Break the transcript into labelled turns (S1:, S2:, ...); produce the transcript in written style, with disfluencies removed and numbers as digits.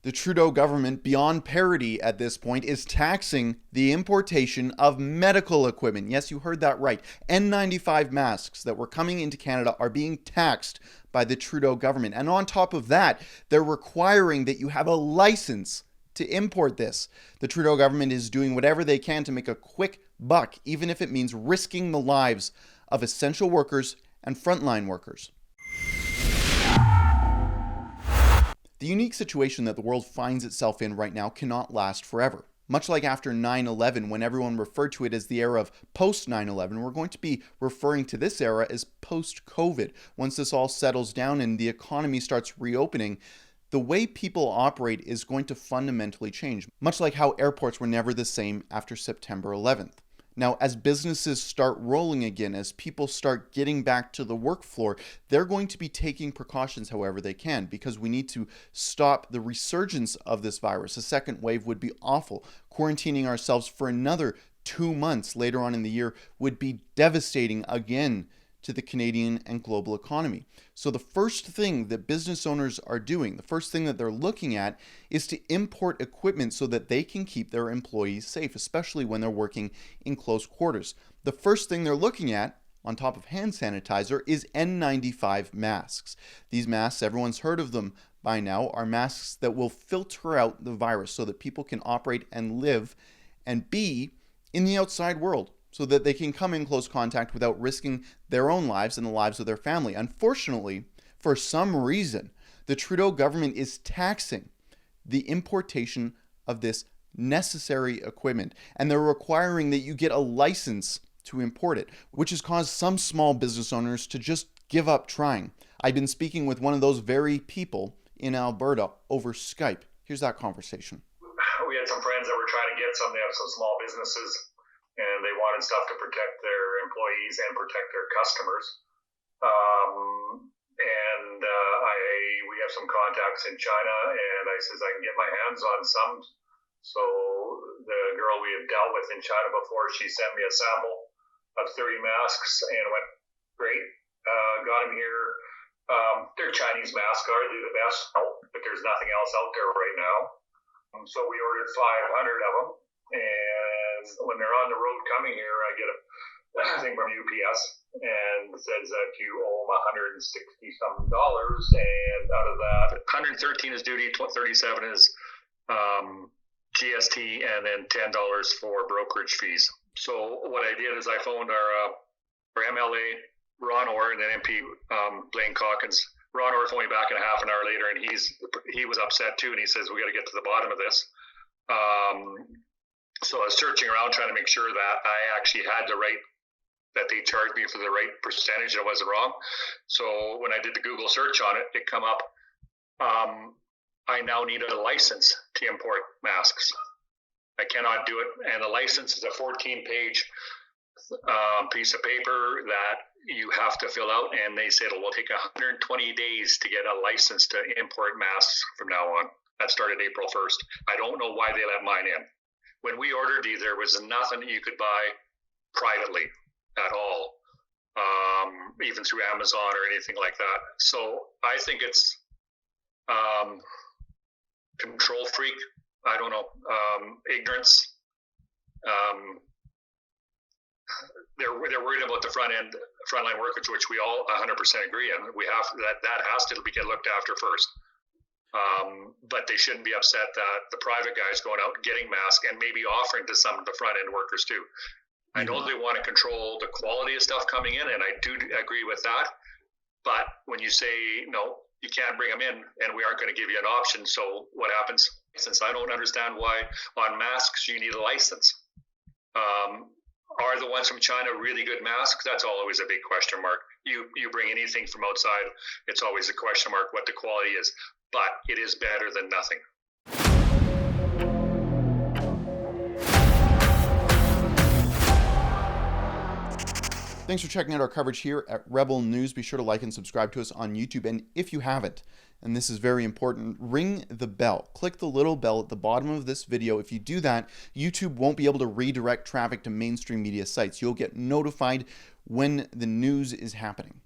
S1: The Trudeau government, beyond parody at this point, is taxing the importation of medical equipment. Yes, you heard that right. N95 masks that were coming into Canada are being taxed by the Trudeau government. And on top of that, they're requiring that you have a license to import this. The Trudeau government is doing whatever they can to make a quick buck, even if it means risking the lives of essential workers and frontline workers. The unique situation that the world finds itself in right now cannot last forever. Much like after 9/11, when everyone referred to it as the era of post-9/11, we're going to be referring to this era as post-COVID. Once this all settles down and the economy starts reopening, the way people operate is going to fundamentally change, much like how airports were never the same after September 11th. Now, as businesses start rolling again, as people start getting back to the work floor, they're going to be taking precautions however they can, because we need to stop the resurgence of this virus. A second wave would be awful. Quarantining ourselves for another 2 months later on in the year would be devastating again to the Canadian and global economy. So the first thing that business owners are doing, the first thing that they're looking at, is to import equipment so that they can keep their employees safe, especially when they're working in close quarters. The first thing they're looking at, on top of hand sanitizer, is N95 masks. These masks, everyone's heard of them by now, are masks that will filter out the virus so that people can operate and live and be in the outside world, so that they can come in close contact without risking their own lives and the lives of their family. Unfortunately, for some reason, the Trudeau government is taxing the importation of this necessary equipment, and they're requiring that you get a license to import it, which has caused some small business owners to just give up trying. I've been speaking with one of those very people in Alberta over Skype. Here's that conversation.
S2: We had some friends that were trying to get some. They have some small businesses, and they wanted stuff to protect their employees and protect their customers. We have some contacts in China, and I says I can get my hands on some. So the girl we had dealt with in China before, she sent me a sample of 30 masks, and went, great, got them here. They're Chinese masks, are they the best? No, but there's nothing else out there right now. So we ordered 500 of them, and when they're on the road coming here, I get a thing from UPS, and it says that you owe them $160 some, and out of that, 113 is duty, 37 is GST, and then $10 for brokerage fees. So what I did is I phoned our MLA Ron Orr and then MP Blaine Calkins. Ron Orr phoned me back in a half an hour later, and he was upset too, and he says we got to get to the bottom of this. So I was searching around trying to make sure that I actually had the right, that they charged me for the right percentage and it wasn't wrong. So when I did the Google search on it, it come up, I now need a license to import masks. I cannot do it. And the license is a 14-page piece of paper that you have to fill out. And they said it will take 120 days to get a license to import masks from now on. That started April 1st. I don't know why they let mine in. When we ordered these, there was nothing you could buy privately at all, even through Amazon or anything like that. So I think it's control freak. I don't know, ignorance. They're worried about the frontline workers, which we all 100% agree on. We have that has to get looked after first. But they shouldn't be upset that the private guys going out and getting masks and maybe offering to some of the front end workers too. I know they want to control the quality of stuff coming in, and I do agree with that. But when you say, no, you can't bring them in, and we aren't going to give you an option, so what happens? Since I don't understand why on masks you need a license. Are the ones from China really good masks? That's always a big question mark. You bring anything from outside, it's always a question mark what the quality is. But it is better than nothing.
S1: Thanks for checking out our coverage here at Rebel News. Be sure to like and subscribe to us on YouTube. And if you haven't, and this is very important, ring the bell. Click the little bell at the bottom of this video. If you do that, YouTube won't be able to redirect traffic to mainstream media sites. You'll get notified when the news is happening.